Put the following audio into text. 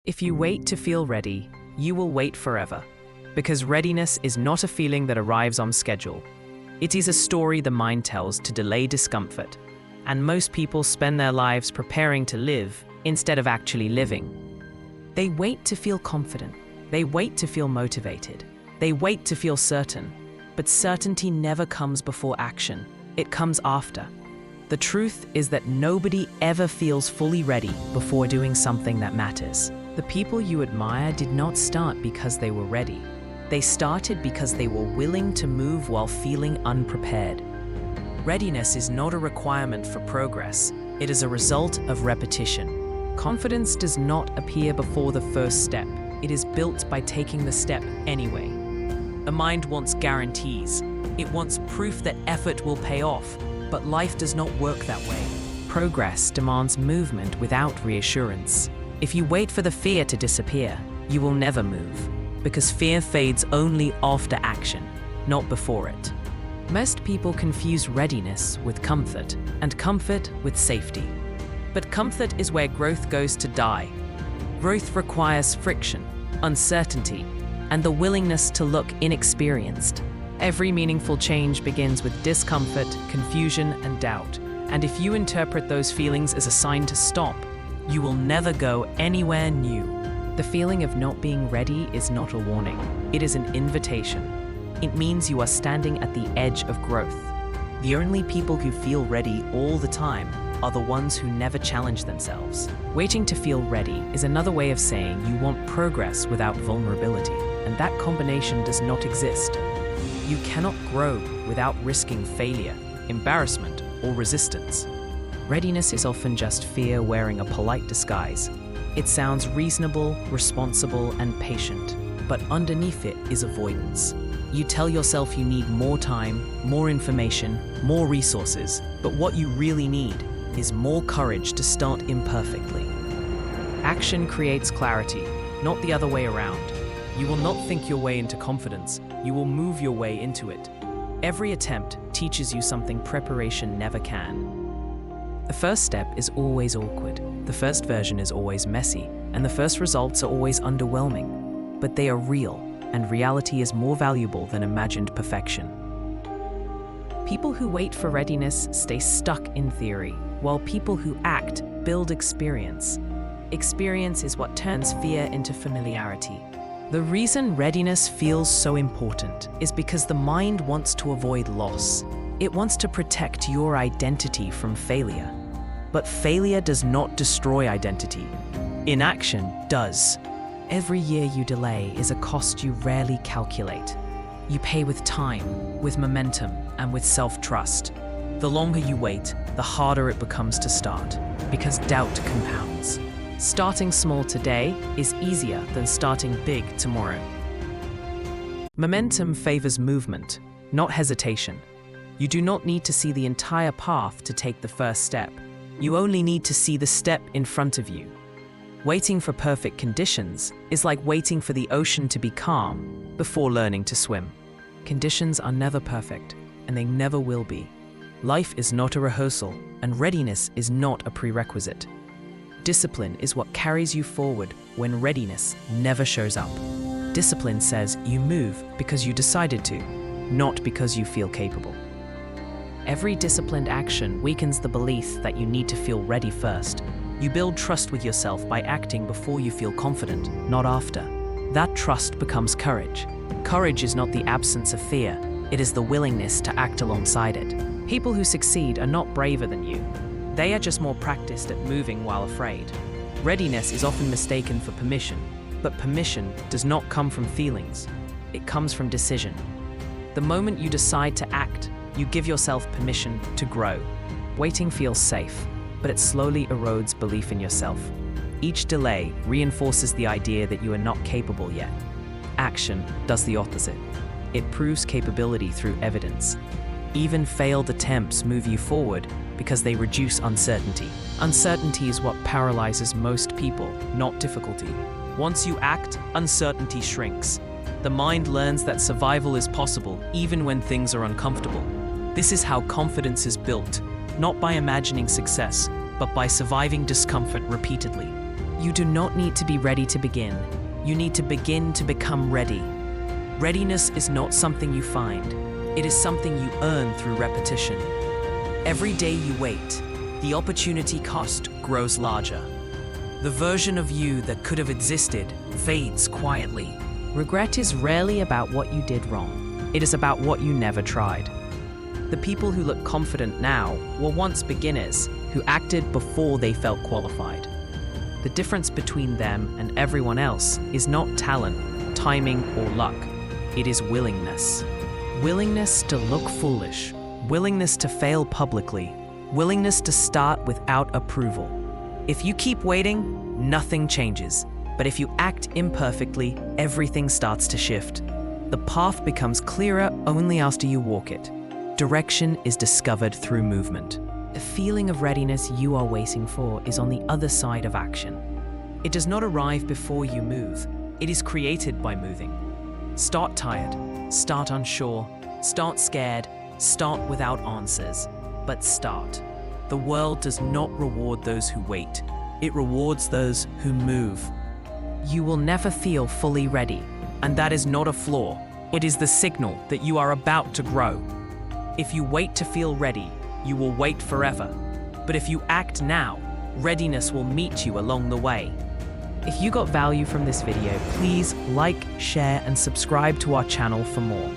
If you wait to feel ready, you will wait forever. Because readiness is not a feeling that arrives on schedule. It is a story the mind tells to delay discomfort. And most people spend their lives preparing to live instead of actually living. They wait to feel confident. They wait to feel motivated. They wait to feel certain. But certainty never comes before action. It comes after. The truth is that nobody ever feels fully ready before doing something that matters. The people you admire did not start because they were ready. They started because they were willing to move while feeling unprepared. Readiness is not a requirement for progress. It is a result of repetition. Confidence does not appear before the first step. It is built by taking the step anyway. The mind wants guarantees. It wants proof that effort will pay off. But life does not work that way. Progress demands movement without reassurance. If you wait for the fear to disappear, you will never move, because fear fades only after action, not before it. Most people confuse readiness with comfort, and comfort with safety. But comfort is where growth goes to die. Growth requires friction, uncertainty, and the willingness to look inexperienced. Every meaningful change begins with discomfort, confusion, and doubt. And if you interpret those feelings as a sign to stop, you will never go anywhere new. The feeling of not being ready is not a warning. It is an invitation. It means you are standing at the edge of growth. The only people who feel ready all the time are the ones who never challenge themselves. Waiting to feel ready is another way of saying you want progress without vulnerability, and that combination does not exist. You cannot grow without risking failure, embarrassment, or resistance. Readiness is often just fear wearing a polite disguise. It sounds reasonable, responsible, and patient, but underneath it is avoidance. You tell yourself you need more time, more information, more resources, but what you really need is more courage to start imperfectly. Action creates clarity, not the other way around. You will not think your way into confidence, you will move your way into it. Every attempt teaches you something preparation never can. The first step is always awkward, the first version is always messy, and the first results are always underwhelming. But they are real, and reality is more valuable than imagined perfection. People who wait for readiness stay stuck in theory, while people who act build experience. Experience is what turns fear into familiarity. The reason readiness feels so important is because the mind wants to avoid loss. It wants to protect your identity from failure. But failure does not destroy identity. Inaction does. Every year you delay is a cost you rarely calculate. You pay with time, with momentum, and with self-trust. The longer you wait, the harder it becomes to start, because doubt compounds. Starting small today is easier than starting big tomorrow. Momentum favors movement, not hesitation. You do not need to see the entire path to take the first step. You only need to see the step in front of you. Waiting for perfect conditions is like waiting for the ocean to be calm before learning to swim. Conditions are never perfect, and they never will be. Life is not a rehearsal, and readiness is not a prerequisite. Discipline is what carries you forward when readiness never shows up. Discipline says you move because you decided to, not because you feel capable. Every disciplined action weakens the belief that you need to feel ready first. You build trust with yourself by acting before you feel confident, not after. That trust becomes courage. Courage is not the absence of fear, it is the willingness to act alongside it. People who succeed are not braver than you. They are just more practiced at moving while afraid. Readiness is often mistaken for permission, but permission does not come from feelings. It comes from decision. The moment you decide to act, you give yourself permission to grow. Waiting feels safe, but it slowly erodes belief in yourself. Each delay reinforces the idea that you are not capable yet. Action does the opposite. It proves capability through evidence. Even failed attempts move you forward because they reduce uncertainty. Uncertainty is what paralyzes most people, not difficulty. Once you act, uncertainty shrinks. The mind learns that survival is possible even when things are uncomfortable. This is how confidence is built, not by imagining success, but by surviving discomfort repeatedly. You do not need to be ready to begin. You need to begin to become ready. Readiness is not something you find. It is something you earn through repetition. Every day you wait, the opportunity cost grows larger. The version of you that could have existed fades quietly. Regret is rarely about what you did wrong. It is about what you never tried. The people who look confident now were once beginners who acted before they felt qualified. The difference between them and everyone else is not talent, timing, or luck. It is willingness. Willingness to look foolish. Willingness to fail publicly. Willingness to start without approval. If you keep waiting, nothing changes. But if you act imperfectly, everything starts to shift. The path becomes clearer only after you walk it. Direction is discovered through movement. The feeling of readiness you are waiting for is on the other side of action. It does not arrive before you move. It is created by moving. Start tired, start unsure, start scared, start without answers, but start. The world does not reward those who wait. It rewards those who move. You will never feel fully ready, and that is not a flaw. It is the signal that you are about to grow. If you wait to feel ready, you will wait forever. But if you act now, readiness will meet you along the way. If you got value from this video, please like, share, and subscribe to our channel for more.